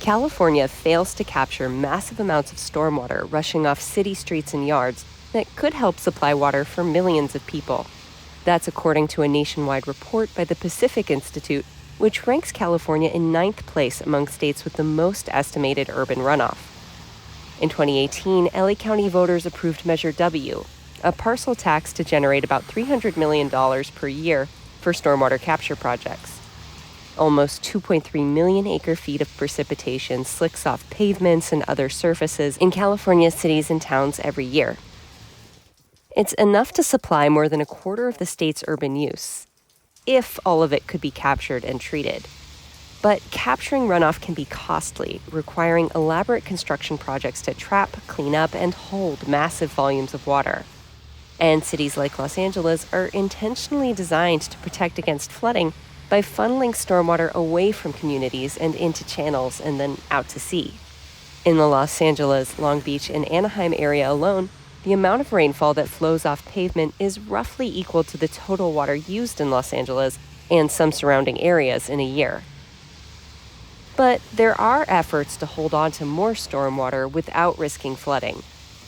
California fails to capture massive amounts of stormwater rushing off city streets and yards that could help supply water for millions of people. That's according to a nationwide report by the Pacific Institute, which ranks California in ninth place among states with the most estimated urban runoff. In 2018, LA County voters approved Measure W, a parcel tax to generate about $300 million per year for stormwater capture projects. Almost 2.3 million acre-feet of precipitation slicks off pavements and other surfaces in California's cities and towns every year. It's enough to supply more than a quarter of the state's urban use, if all of it could be captured and treated. But capturing runoff can be costly, requiring elaborate construction projects to trap, clean up, and hold massive volumes of water. And cities like Los Angeles are intentionally designed to protect against flooding by funneling stormwater away from communities and into channels and then out to sea. In the Los Angeles, Long Beach, and Anaheim area alone, the amount of rainfall that flows off pavement is roughly equal to the total water used in Los Angeles and some surrounding areas in a year. But there are efforts to hold on to more stormwater without risking flooding.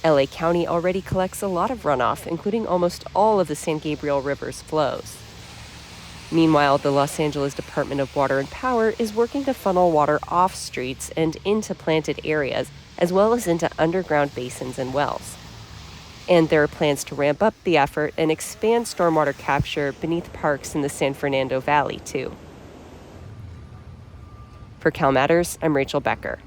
LA County already collects a lot of runoff, including almost all of the San Gabriel River's flows. Meanwhile, the Los Angeles Department of Water and Power is working to funnel water off streets and into planted areas, as well as into underground basins and wells. And there are plans to ramp up the effort and expand stormwater capture beneath parks in the San Fernando Valley, too. For CalMatters, I'm Rachel Becker.